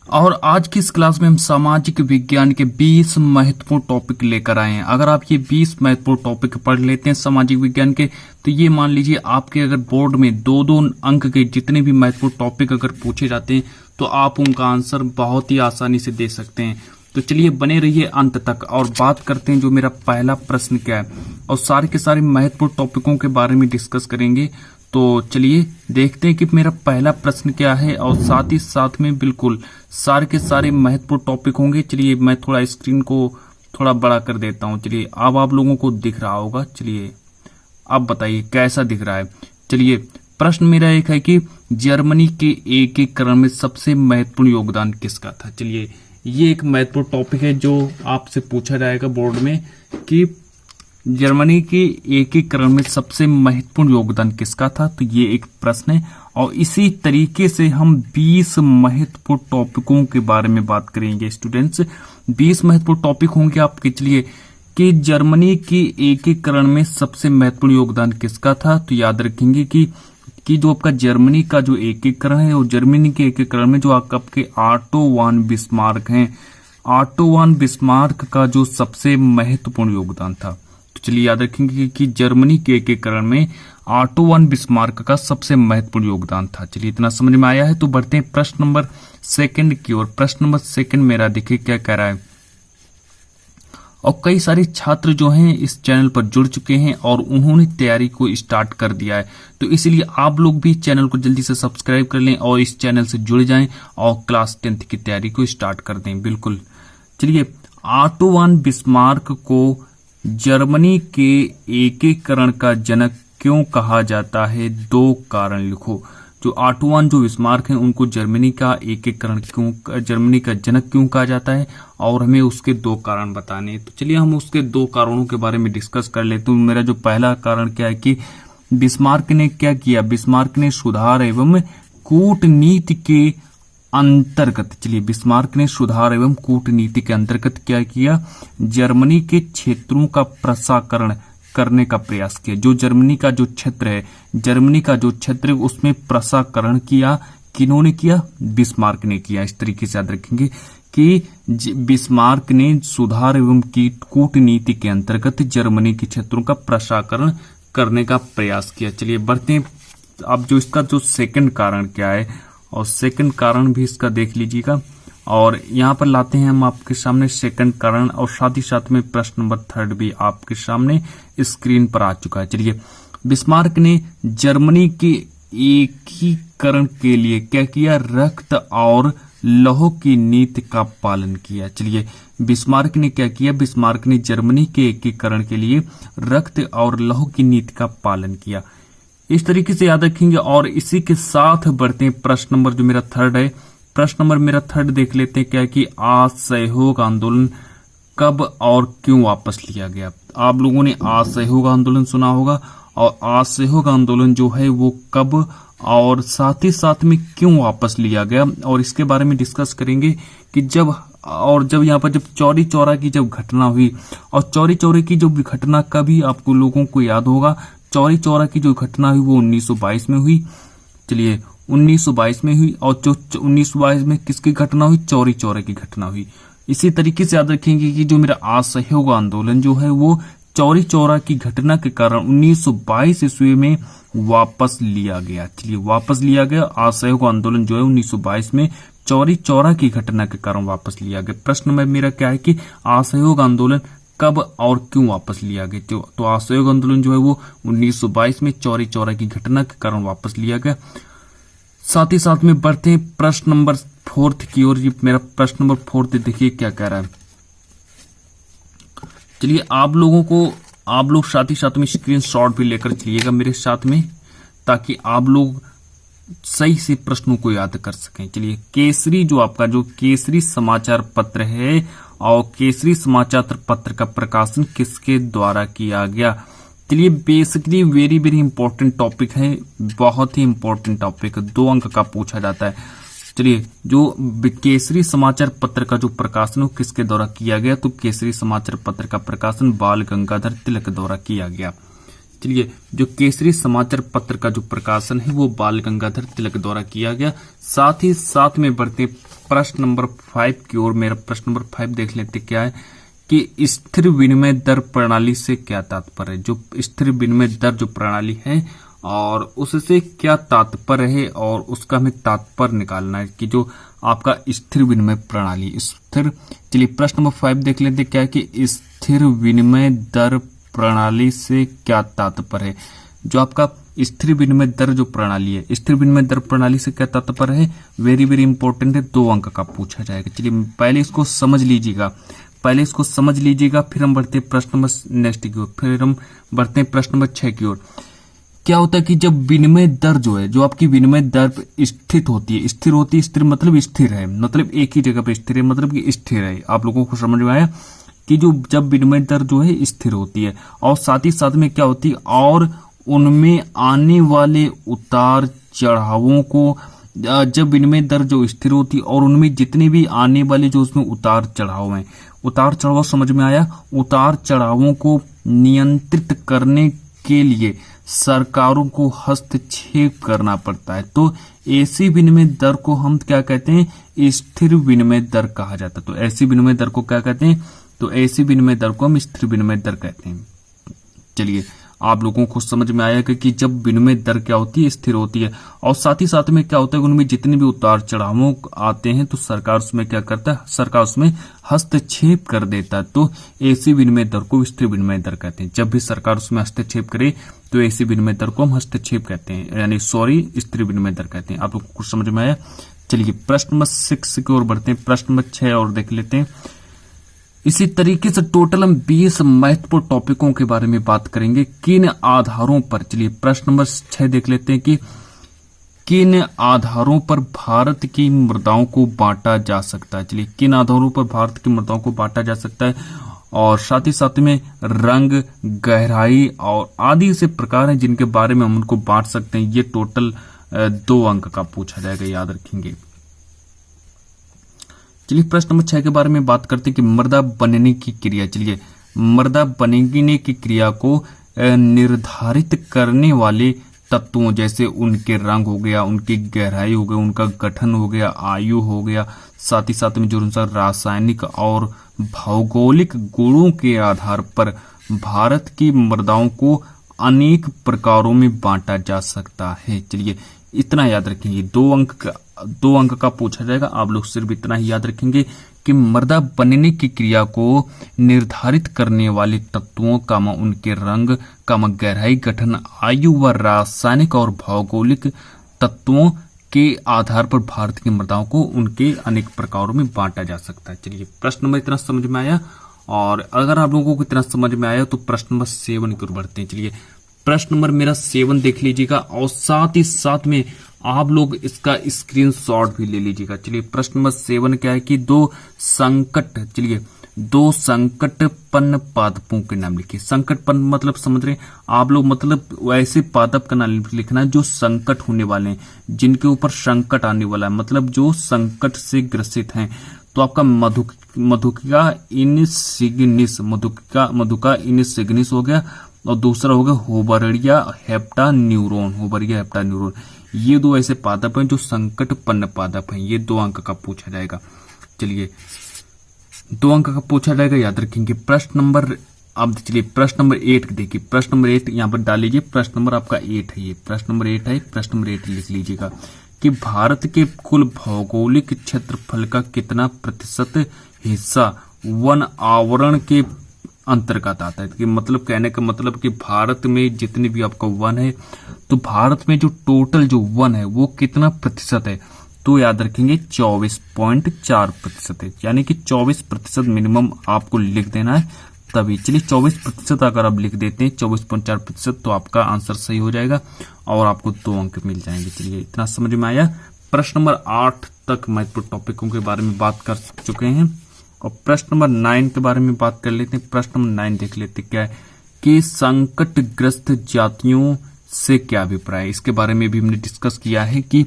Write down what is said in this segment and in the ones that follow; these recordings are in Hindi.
और आज की इस क्लास में हम सामाजिक विज्ञान के 20 महत्वपूर्ण टॉपिक लेकर आए हैं। अगर आप ये 20 महत्वपूर्ण टॉपिक पढ़ लेते हैं सामाजिक विज्ञान के, तो ये मान लीजिए आपके अगर बोर्ड में 2-2 अंक के जितने भी महत्वपूर्ण टॉपिक अगर पूछे जाते हैं तो आप उनका आंसर बहुत ही आसानी से दे सकते हैं। तो चलिए बने रहिए अंत तक और बात करते हैं जो मेरा पहला प्रश्न क्या है, और सारे के सारे महत्वपूर्ण टॉपिकों के बारे में डिस्कस करेंगे। तो चलिए देखते हैं कि मेरा पहला प्रश्न क्या है, और साथ ही साथ में बिल्कुल सारे के सारे महत्वपूर्ण टॉपिक होंगे। चलिए मैं थोड़ा स्क्रीन को थोड़ा बड़ा कर देता हूं। चलिए अब आप लोगों को दिख रहा होगा। चलिए अब बताइए कैसा दिख रहा है। चलिए प्रश्न मेरा एक है कि जर्मनी के एकीकरण में सबसे महत्वपूर्ण योगदान किसका था। चलिए ये एक महत्वपूर्ण टॉपिक है जो आपसे पूछा जाएगा बोर्ड में कि जर्मनी के एकीकरण में सबसे महत्वपूर्ण योगदान किसका था। तो ये एक प्रश्न है, और इसी तरीके से हम 20 महत्वपूर्ण टॉपिकों के बारे में बात करेंगे स्टूडेंट्स। 20 महत्वपूर्ण टॉपिक होंगे आपके। चलिए कि जर्मनी के एकीकरण में सबसे महत्वपूर्ण योगदान किसका था। तो याद रखेंगे कि जो आपका जर्मनी का जो एकीकरण है, वो जर्मनी के एकीकरण में जो आपके ऑटो वन बिस्मार्क हैं, ऑटो वन बिस्मार्क का जो सबसे महत्वपूर्ण योगदान था। तो चलिए याद रखेंगे कि जर्मनी के एकीकरण में ऑटो वन बिस्मार्क का सबसे महत्वपूर्ण योगदान था। चलिए इतना समझ में आया है। तो बढ़ते हैं प्रश्न नंबर 2 की ओर। प्रश्न नंबर 2 मेरा देखिए क्या कह रहा है। और कई सारे छात्र जो हैं इस चैनल पर जुड़ चुके हैं और उन्होंने तैयारी को स्टार्ट कर दिया है, तो इसलिए आप लोग भी चैनल को जल्दी से सब्सक्राइब कर लें और इस चैनल से जुड़ जाएं और क्लास 10th की तैयारी को स्टार्ट कर दें। बिल्कुल चलिए, ऑटो वन बिस्मार्क को जर्मनी के एकीकरण का जनक क्यों कहा जाता है। 2 कारण लिखो। जो ऑटो वन जो बिस्मार्क हैं उनको जर्मनी का एकीकरण क्यों, जर्मनी का जनक क्यों कहा जाता है, और हमें उसके 2 कारण बताने। तो चलिए हम उसके 2 कारणों के बारे में डिस्कस कर लेते हैं। मेरा जो पहला कारण क्या है कि बिस्मार्क ने क्या किया। बिस्मार्क ने सुधार एवं कूटनीति के अंतर्गत, चलिए बिस्मार्क ने सुधार एवं कूटनीति के अंतर्गत क्या किया, जर्मनी के क्षेत्रों का प्रसाकरण करने का प्रयास किया। जो जर्मनी का जो क्षेत्र है, जर्मनी का जो क्षेत्र है उसमें प्रसाकरण किया। किन्होंने किया, बिस्मार्क ने किया। इस तरीके से याद रखेंगे कि बिस्मार्क ने सुधार एवं कूटनीति के अंतर्गत जर्मनी के क्षेत्रों का प्रसाकरण करने का प्रयास किया। चलिए बढ़ते हैं। अब जो इसका जो 2nd कारण क्या है, और 2nd कारण भी इसका देख लीजिएगा, और यहाँ पर लाते हैं हम आपके सामने 2nd कारण, और साथ ही साथ में प्रश्न नंबर 3 भी आपके सामने स्क्रीन पर आ चुका है। चलिए बिस्मार्क ने जर्मनी के एकीकरण के लिए क्या किया, रक्त और लौह की नीति का पालन किया। चलिए बिस्मार्क ने क्या किया, बिस्मार्क ने जर्मनी के एकीकरण के लिए रक्त और लौह की नीति का पालन किया। इस तरीके से याद रखेंगे। और इसी के साथ बढ़ते हैं प्रश्न नंबर जो मेरा 3 है। प्रश्न नंबर मेरा 3 देख लेते हैं क्या कि असहयोग आंदोलन कब और क्यों वापस लिया गया। आप लोगों ने असहयोग आंदोलन सुना होगा, और असहयोग आंदोलन जो है वो कब और साथ ही साथ में क्यों वापस लिया गया, और इसके बारे में डिस्कस करेंगे कि जब यहाँ पर जब चौरी चौरा की जब घटना हुई, और चौरी चौरे की जो घटना कभी आपको लोगों को याद होगा, चौरी चौरा की जो घटना हुई वो 1922 में हुई। चलिए 1922 में हुई, और जो 1922 में किसकी घटना हुई, चौरी चौरा की घटना हुई। इसी तरीके से याद रखेंगे कि जो मेरा असहयोग आंदोलन जो है वो चौरी चौरा की घटना के कारण 1922 ईस्वी में वापस लिया गया। चलिए वापस लिया गया असहयोग आंदोलन जो है 1922 में चौरी चौरा की घटना के कारण वापस लिया गया। प्रश्न में मेरा क्या है कि असहयोग आंदोलन कब और क्यों वापस लिया गया। तो असहयोग आंदोलन जो है वो 1922 में चौरी चौरा की घटना के कारण वापस लिया गया। साथ ही साथ में बढ़ते हैं प्रश्न नंबर 4 की ओर। ये मेरा प्रश्न नंबर 4 देखिए क्या कह रहा है। चलिए आप लोग साथ ही साथ में स्क्रीनशॉट भी लेकर चलिएगा मेरे साथ में, ताकि आप लोग सही से प्रश्नों को याद कर सकें। चलिए केसरी जो आपका जो केसरी समाचार पत्र है, और केसरी समाचार पत्र का प्रकाशन किसके द्वारा किया गया। चलिए basically very very important topic है, बहुत ही इंपॉर्टेंट टॉपिक, 2 अंक का पूछा जाता है। चलिए जो केसरी समाचार पत्र का जो प्रकाशन किसके द्वारा किया गया, तो केसरी समाचार पत्र का प्रकाशन बाल गंगाधर तिलक द्वारा किया गया। चलिए जो केसरी समाचार पत्र का जो प्रकाशन है वो बाल गंगाधर तिलक द्वारा किया गया। साथ ही साथ में बढ़ते प्रश्न नंबर 5 की ओर। मेरा प्रश्न नंबर 5 देख लेते क्या है कि स्थिर विनिमय दर प्रणाली से क्या तात्पर्य है। जो स्थिर विनिमय दर जो प्रणाली है और उससे क्या तात्पर्य है और उसका हमें तात्पर्य निकालना है कि जो आपका स्थिर विनिमय प्रणाली स्थिर। चलिए प्रश्न नंबर 5 देख लेते क्या है कि स्थिर विनिमय दर प्रणाली से क्या तात्पर्य है। जो आपका स्थिर विनिमय दर जो प्रणाली है, स्थिर विनिमय दर प्रणाली से क्या तात्पर्य है, वेरी वेरी इंपॉर्टेंट है, 2 अंक का पूछा जाएगा। चलिए पहले इसको समझ लीजिएगा, फिर हम बढ़ते हैं प्रश्न नंबर नेक्स्ट की ओर, फिर हम बढ़ते हैं प्रश्न नंबर 6 की ओर। क्या होता है कि जब विनिमय दर जो है, जो आपकी विनिमय दर स्थिर होती है, स्थिर मतलब स्थिर है, मतलब एक ही जगह पे स्थिर है, मतलब कि स्थिर है। आप लोगों को समझ में आया कि जो जब विनिमय दर जो है स्थिर होती है और साथ ही साथ में क्या होती है, और उनमें आने वाले उतार चढ़ावों को, जब विनिमय दर जो स्थिर होती है और उनमें जितने भी आने वाले जो उसमें उतार चढ़ाव हैं, उतार चढ़ाव समझ में आया, उतार चढ़ावों को नियंत्रित करने के लिए सरकारों को हस्तक्षेप करना पड़ता है। तो ऐसी विनिमय दर को हम क्या कहते हैं, स्थिर विनिमय दर कहा जाता है। तो ऐसी विनिमय दर को क्या कहते हैं, तो ऐसी विनिमय दर को हम स्थिर विनिमय दर कहते हैं। चलिए आप लोगों को समझ में आया कि जब विनिमय दर क्या होती है, स्थिर होती है और साथ ही साथ में क्या होता है, उनमें जितने भी उतार चढ़ाव आते हैं तो सरकार उसमें क्या करता है, सरकार उसमें हस्तक्षेप कर देता है। तो ऐसी विनिमय दर को स्थिर विनिमय दर कहते हैं। जब भी सरकार उसमें हस्तक्षेप करे तो ऐसी विनिमय दर को हम हस्तक्षेप कहते हैं, यानी स्थिर विनिमय दर कहते हैं। आप लोगों को कुछ समझ में आया। चलिए प्रश्न नंबर 6 की ओर बढ़ते हैं, प्रश्न नंबर 6 और देख लेते हैं। इसी तरीके से टोटल हम 20 महत्वपूर्ण टॉपिकों के बारे में बात करेंगे, किन आधारों पर। चलिए प्रश्न नंबर 6 देख लेते हैं कि किन आधारों पर भारत की मृदाओं को बांटा जा सकता है। चलिए किन आधारों पर भारत की मृदाओं को बांटा जा सकता है, और साथ ही साथ में रंग, गहराई और आदि से प्रकार हैं जिनके बारे में हम उनको बांट सकते हैं। ये टोटल 2 अंक का पूछा जाएगा, याद रखेंगे। चलिए प्रश्न नंबर 6 के बारे में बात करते हैं कि मृदा बनने की क्रिया। चलिए मृदा बनने की क्रिया को निर्धारित करने वाले तत्वों, जैसे उनके रंग हो गया, उनकी गहराई हो गई, उनका गठन हो गया, आयु हो गया, साथ ही साथ में जो उनका रासायनिक और भौगोलिक गुणों के आधार पर भारत की मृदाओं को अनेक प्रकारों में बांटा जा सकता है। चलिए इतना याद रखेंगे, 2 अंक का पूछा जाएगा। आप लोग सिर्फ इतना ही याद रखेंगे कि मृदा बनने की क्रिया को निर्धारित करने वाले तत्वों का उनके रंग का गहराई, गठन, आयु व रासायनिक और भौगोलिक तत्वों के आधार पर भारत की मृदाओं को उनके अनेक प्रकारों में बांटा जा सकता है। चलिए प्रश्न नंबर इतना समझ में आया, और अगर आप लोगों को इतना समझ में आया तो प्रश्न नंबर 7 की ओर बढ़ते हैं। चलिए प्रश्न नंबर मेरा 7 देख लीजिएगा और साथ ही साथ में आप लोग इसका स्क्रीनशॉट भी ले लीजिएगा। चलिए प्रश्न नंबर 7 क्या है कि 2 संकटपन्न पादपों के नाम लिखिए। संकटपन्न मतलब समझ रहे हैं आप लोग, मतलब वैसे पादप का नाम लिखना है जो संकट होने वाले हैं, जिनके ऊपर संकट आने वाला है, मतलब जो संकट से ग्रसित हैं। तो आपका मधुका इनसिग्निस हो गया, और दूसरा हो गया होबरिया हेप्टा न्यूरोन। ये 2 ऐसे पादप हैं जो संकटपन्न पादप हैं। ये 2 अंक का पूछा जाएगा। चलिए 2 अंक का पूछा जाएगा, याद रखेंगे। प्रश्न नंबर 8 देखिए, प्रश्न नंबर 8 यहाँ पर डाल लीजिए। प्रश्न नंबर आपका 8 है, ये प्रश्न नंबर 8 है। प्रश्न नंबर 8 लिख लीजिएगा कि भारत के कुल भौगोलिक क्षेत्रफल का कितना प्रतिशत हिस्सा वन आवरण के अंतर्गत आता है। कि मतलब कहने का मतलब कि भारत में जितने भी आपका वन है, तो भारत में जो टोटल जो वन है वो कितना प्रतिशत है, तो याद रखेंगे 24.4% है। यानी कि 24% मिनिमम आपको लिख देना है तभी। चलिए 24% अगर आप लिख देते हैं 24.4%, तो आपका आंसर सही हो जाएगा और आपको 2 अंक मिल जाएंगे। चलिए इतना समझ में आया। प्रश्न नंबर 8 तक महत्वपूर्ण टॉपिकों के बारे में बात कर चुके हैं, और प्रश्न नंबर 9 के बारे में बात कर लेते हैं। प्रश्न नंबर 9 देख लेते क्या है कि संकटग्रस्त जातियों से क्या अभिप्राय है। इसके बारे में भी हमने डिस्कस किया है कि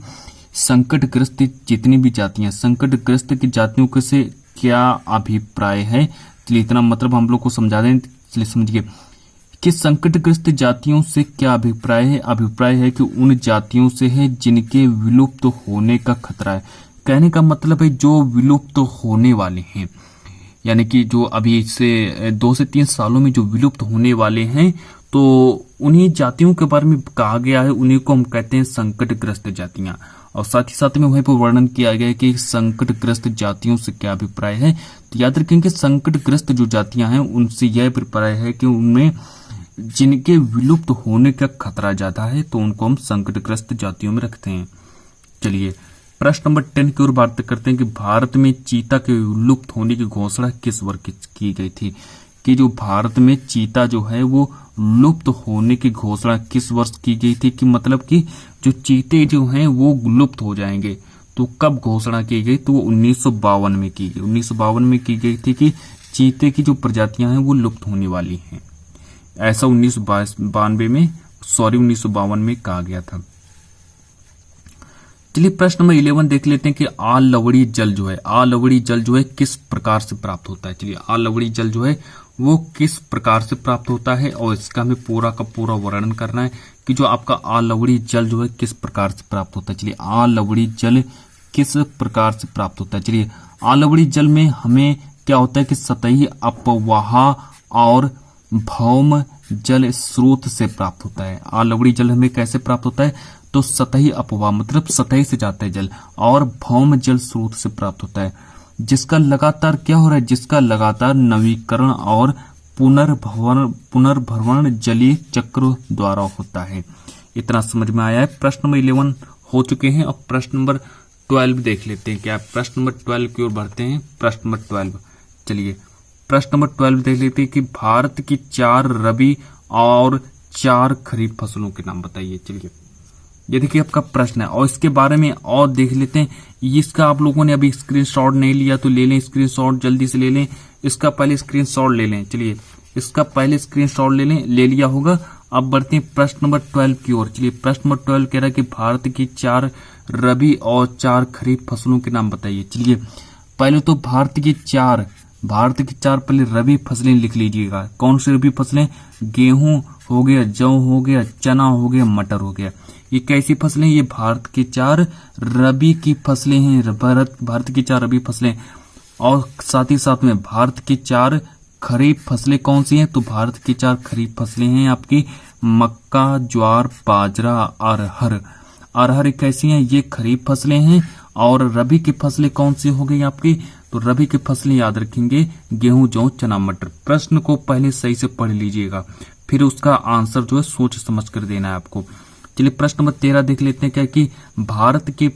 संकटग्रस्त जितनी भी जातियां, संकटग्रस्त की जातियों के से क्या अभिप्राय है। चलिए इतना मतलब हम लोग को समझा दें। चलिए समझिए कि संकटग्रस्त जातियों से क्या अभिप्राय है। अभिप्राय है कि उन जातियों से है जिनके विलुप्त होने का खतरा है। कहने का मतलब है जो विलुप्त तो होने वाले हैं, यानी कि जो अभी से 2 से 3 सालों में जो विलुप्त होने वाले हैं, तो उन्हीं जातियों के बारे में कहा गया है, उन्हीं को हम कहते हैं संकटग्रस्त जातियां। और साथ ही साथ में वहीं पर वर्णन किया गया है कि संकटग्रस्त जातियों से क्या अभिप्राय है। तो याद रखें कि संकटग्रस्त जो जातियां हैं उनसे यह अभिप्राय है कि उनमें जिनके विलुप्त होने का खतरा ज्यादा है, तो उनको हम संकटग्रस्त जातियों में रखते हैं। चलिए प्रश्न नंबर 10 की ओर बात करते हैं कि भारत में चीता के विलुप्त होने की घोषणा किस वर्ष की गई थी। कि जो भारत में चीता जो है वो लुप्त होने की घोषणा किस वर्ष की गई थी, कि मतलब कि जो चीते जो हैं वो लुप्त हो जाएंगे, तो कब घोषणा की गई, तो वो 1952 में की गई। 1952 में की गई थी कि चीते की जो प्रजातियां हैं वो लुप्त होने वाली हैं, ऐसा 1952 में कहा गया था। चलिए प्रश्न नंबर 11 देख लेते हैं कि आलवड़ी जल जो है किस प्रकार से प्राप्त होता है। चलिए आलवड़ी जल जो है वो किस प्रकार से प्राप्त होता है, और इसका हमें पूरा का पूरा वर्णन करना है कि जो आपका आलवड़ी जल जो है किस प्रकार से प्राप्त होता है। चलिए आलवड़ी जल किस प्रकार से प्राप्त होता है। चलिए आलवड़ी जल में हमें क्या होता है कि सतही अपवाह और भौम जल स्रोत से प्राप्त होता है। आलवड़ी जल हमें कैसे प्राप्त होता है, तो सतही अपवाह मतलब सतही से जाता है जल, और भौम जल स्रोत से प्राप्त होता है, जिसका लगातार क्या हो रहा है, जिसका लगातार नवीकरण और पुनर्भरण जलीय चक्र द्वारा होता है। इतना समझ में आया है। प्रश्न नंबर 11 हो चुके हैं। अब प्रश्न नंबर 12 देख लेते हैं। क्या प्रश्न नंबर 12 की ओर बढ़ते हैं। प्रश्न नंबर 12, चलिए प्रश्न नंबर 12 देख लेते हैं कि भारत की 4 रबी और 4 खरीफ फसलों के नाम बताइए। चलिए ये देखिए आपका प्रश्न है, और इसके बारे में और देख लेते हैं। इसका आप लोगों ने अभी स्क्रीनशॉट नहीं लिया तो ले लें, स्क्रीनशॉट जल्दी से ले लें। इसका पहले स्क्रीनशॉट ले लें। चलिए इसका पहले स्क्रीनशॉट ले लें, ले लिया होगा। अब बढ़ते हैं प्रश्न नंबर 12 की ओर। चलिए प्रश्न नंबर 12 कह रहा है कि भारत की 4 रबी और 4 खरीफ फसलों के नाम बताइए। चलिए पहले तो भारत की 4 पहले रबी फसलें लिख लीजिएगा। कौन सी रबी फसलें, गेहूं हो गया, जौ हो गया, चना हो गया, मटर हो गया। ये कैसी फसलें, ये भारत की 4 रबी की फसलें हैं। भारत की 4 रबी फसलें, और साथ ही साथ में भारत की 4 खरीफ फसलें कौन सी हैं, तो भारत की 4 खरीफ फसलें हैं आपकी मक्का, ज्वार, बाजरा, अरहर। अरहर कैसी हैं, ये खरीफ फसलें हैं। और रबी की फसलें कौन सी हो गई आपकी, तो रबी की फसलें याद रखेंगे गेहूं, जौ, चना, मटर। प्रश्न को पहले सही से पढ़ लीजिएगा, फिर उसका आंसर जो है सोच समझ कर देना है आपको। चलिए प्रश्न नंबर 13 देख लेते हैं। क्या कि भारत के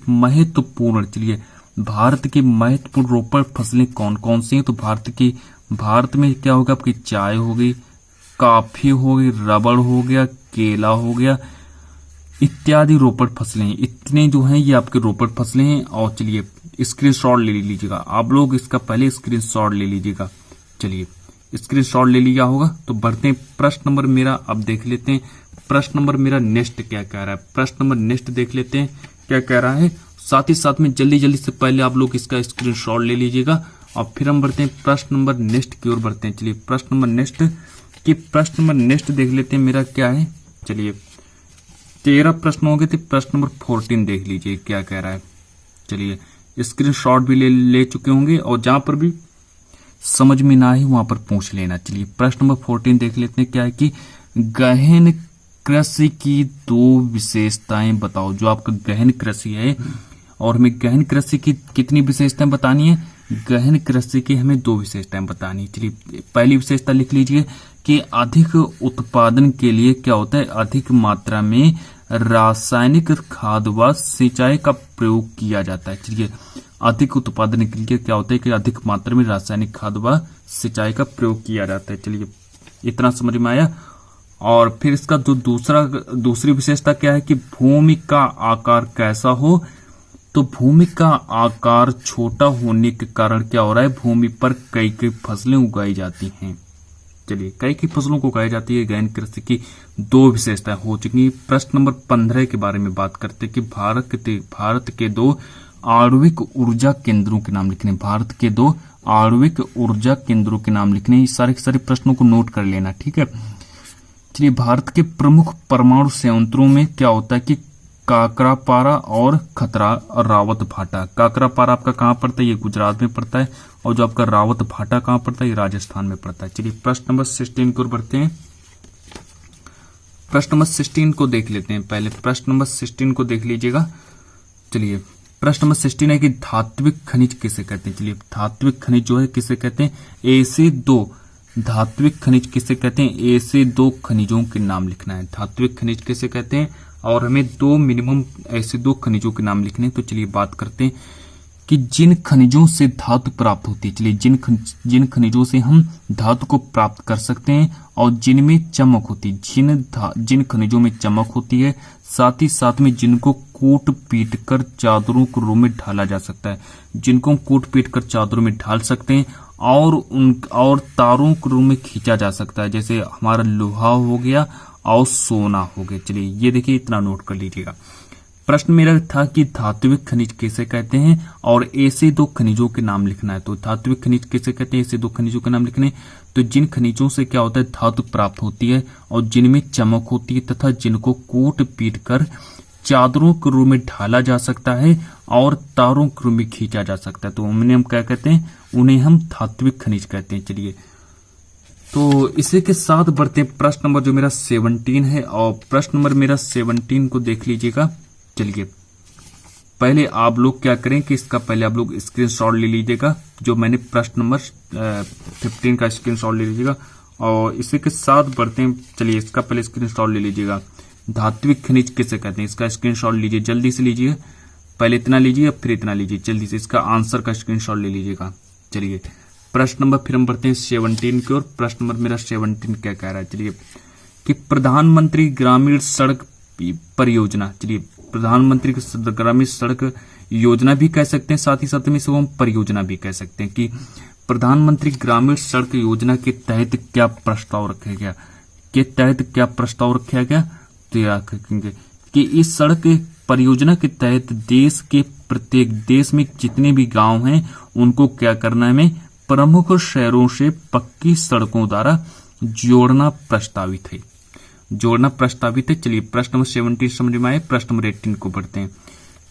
महत्वपूर्ण रोपण फसलें कौन कौन सी हैं, तो भारत में क्या होगा आपकी चाय हो गई, कॉफी हो गई, रबड़ हो गया, केला हो गया इत्यादि रोपण फसलें हैं। इतने जो हैं ये आपके रोपण फसलें हैं। और चलिए स्क्रीनशॉट ले लीजिएगा आप लोग, इसका पहले स्क्रीनशॉट ले लीजिएगा। चलिए स्क्रीनशॉट ले लिया होगा। तो बढ़ते हैं प्रश्न नंबर मेरा, अब देख लेते हैं प्रश्न नंबर मेरा नेक्स्ट क्या कह रहा है। प्रश्न नंबर नेक्स्ट देख लेते हैं क्या कह रहा है। साथ ही साथ में जल्दी से पहले आप लोग इसका स्क्रीनशॉट ले लीजिएगा, और फिर हम बढ़ते हैं प्रश्न नंबर नेक्स्ट की ओर बढ़ते हैं। चलिए प्रश्न नंबर नेक्स्ट देख लेते हैं मेरा क्या है। चलिए 13 प्रश्न हो गए थे, प्रश्न नंबर 14 देख लीजिए क्या कह रहा है। चलिए स्क्रीनशॉट भी ले चुके होंगे, और जहां पर भी समझ में ना आए वहां पर पूछ लेना। चलिए प्रश्न नंबर 14 देख लेते हैं। क्या है कि गहन कृषि की 2 विशेषताएं बताओ। जो आपका गहन कृषि है, और हमें गहन कृषि की कितनी विशेषताएं बतानी है, गहन कृषि की हमें 2 विशेषताएं बतानी है। चलिए पहली विशेषता लिख लीजिए कि अधिक उत्पादन के लिए क्या होता है, अधिक मात्रा में रासायनिक खाद व सिंचाई का प्रयोग किया जाता है। चलिए अधिक उत्पादन के लिए क्या होता है कि अधिक मात्रा में रासायनिक खाद व सिंचाई का प्रयोग किया जाता है। चलिए इतना समझ में आया। और फिर इसका जो दूसरी विशेषता क्या है कि भूमि का आकार कैसा हो, तो भूमि का आकार छोटा होने के कारण क्या हो रहा है, भूमि पर कई फसलें उगाई जाती हैं। चलिए कई फसलों को उगाई जाती है। गहन कृषि की 2 विशेषताएं हो चुकी। प्रश्न नंबर 15 के बारे में बात करते हैं कि भारत के 2 आणविक ऊर्जा केंद्रों के नाम लिखने। भारत के 2 आणविक ऊर्जा केंद्रों के नाम लिखने। सारे प्रश्नों को नोट कर लेना, ठीक है। चलिए भारत के प्रमुख परमाणु संयंत्रों में क्या होता है कि काकरापारा और खतरा रावत भाटा। काकरापारा आपका कहाँ पड़ता है? ये गुजरात में पड़ता है। और जो आपका रावत भाटा कहाँ पड़ता है? ये राजस्थान में पड़ता है। चलिए प्रश्न नंबर 16 की ओर बढ़ते हैं। प्रश्न नंबर 16 को देख लेते हैं। पहले प्रश्न नंबर 16 को देख लीजिएगा। चलिए प्रश्न नंबर 16 है कि धात्विक खनिज किसे कहते हैं? चलिए धात्विक खनिज जो है किसे कहते हैं? ऐसे दो धात्विक खनिज किसे कहते हैं? ऐसे दो खनिजों के नाम लिखना है। धात्विक खनिज किसे कहते हैं? और हमें दो मिनिमम ऐसे दो खनिजों के नाम लिखने हैं। तो चलिए बात करते हैं कि जिन खनिजों से धातु प्राप्त होती है। चलिए जिन खनिजों से हम धातु को प्राप्त कर सकते हैं और जिनमें चमक होती है, जिन खनिजों में चमक होती है, साथ ही साथ में जिनको कूट पीट कर चादरों के रूप में ढाला जा सकता है, जिनको हम कूट पीट कर चादरों में ढाल सकते हैं और तारों के रूप में खींचा जा सकता है, जैसे हमारा लोहा हो गया और सोना हो गया। चलिए ये देखिए, इतना नोट कर लीजिएगा। प्रश्न मेरा था कि धात्विक खनिज किसे कहते हैं और ऐसे दो खनिजों के नाम लिखना है। तो धात्विक खनिज किसे कहते हैं? ऐसे दो खनिजों के नाम लिखने। तो जिन खनिजों से क्या होता है? धातु प्राप्त होती है और जिनमें चमक होती है तथा जिनको कूट पीट कर चादरों के रूप में ढाला जा सकता है और तारों के रूप में खींचा जा सकता है। तो उन्हें हम क्या कहते हैं? उन्हें हम धात्विक खनिज कहते हैं। चलिए तो इसी के साथ बढ़ते हैं प्रश्न नंबर जो मेरा 17 है। और प्रश्न नंबर मेरा 17 को देख लीजिएगा। चलिए पहले आप लोग क्या करें कि इसका पहले आप लोग स्क्रीनशॉट ले लीजिएगा। जो मैंने प्रश्न नंबर 15 का स्क्रीनशॉट ले लीजिएगा और इसी के साथ बढ़ते हैं। चलिए इसका पहले स्क्रीनशॉट ले लीजिएगा। धात्विक खनिज किसे कहते हैं? इसका स्क्रीनशॉट लीजिए, जल्दी से लीजिए। पहले इतना लीजिए फिर इतना लीजिए, जल्दी से इसका आंसर का स्क्रीनशॉट ले लीजिएगा। चलिए प्रश्न नंबर फिर हम बढ़ते हैं 17 की ओर। प्रश्न नंबर मेरा 17 क्या कह रहा है? चलिए कि प्रधानमंत्री ग्रामीण सड़क परियोजना। चलिए प्रधानमंत्री ग्रामीण सड़क योजना भी कह सकते हैं, साथ ही साथ में इसको हम परियोजना भी कह सकते हैं। कि प्रधानमंत्री ग्रामीण सड़क योजना के तहत क्या प्रस्ताव रखा गया? तो याद रखेंगे कि इस सड़क परियोजना के तहत देश के प्रत्येक देश में जितने भी गांव हैं उनको क्या करना है? हमें प्रमुख शहरों से पक्की सड़कों द्वारा जोड़ना प्रस्तावित है। चलिए प्रश्न नंबर 17 समझ में आए। प्रश्न नंबर 18 को पढ़ते हैं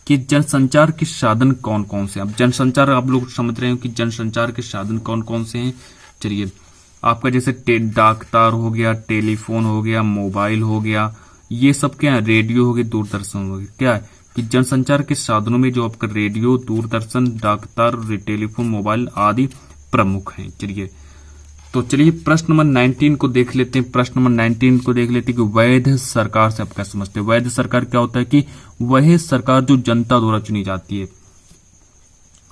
कि जनसंचार के साधन कौन कौन से? अब जनसंचार आप लोग समझ रहे हो कि जनसंचार के साधन कौन कौन से हैं। चलिए आपका जैसे डाक तार हो गया, टेलीफोन हो गया, मोबाइल हो गया, ये सब क्या है? रेडियो हो गया, दूरदर्शन हो गया। क्या है कि जनसंचार के साधनों में जो आपका रेडियो, दूरदर्शन, डाक तार, टेलीफोन, मोबाइल आदि प्रमुख हैं। चलिए प्रश्न नंबर 19 को देख लेते हैं। प्रश्न नंबर 19 को देख लेते हैं कि वैध सरकार से आप क्या समझते हैं? वैध सरकार क्या होता है? कि वह सरकार जो जनता द्वारा चुनी जाती है।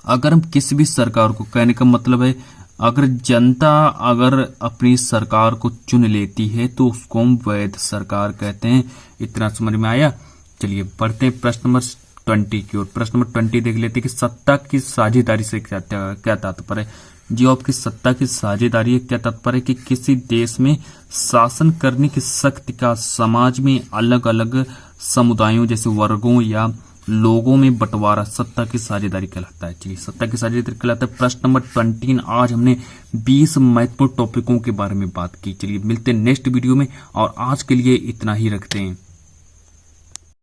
अगर हम किसी भी सरकार को, कहने का मतलब है अगर जनता अपनी सरकार को चुन लेती है तो उसको हम वैध सरकार कहते हैं। इतना समझ में आया? चलिए बढ़ते हैं प्रश्न नंबर 20 की ओर। प्रश्न नंबर 20 देख लेते हैं कि सत्ता की साझेदारी से क्या तात्पर्य है? जो आपकी सत्ता की साझेदारी है, क्या तात्पर्य है? कि किसी देश में शासन करने की शक्ति का समाज में अलग अलग समुदायों जैसे वर्गों या लोगों में बंटवारा सत्ता की साझेदारी कहलाता है। चलिए सत्ता की साझेदारी कहलाता है। प्रश्न नंबर 20। आज हमने 20 महत्वपूर्ण टॉपिकों के बारे में बात की। चलिए मिलते हैं नेक्स्ट वीडियो में और आज के लिए इतना ही रखते हैं।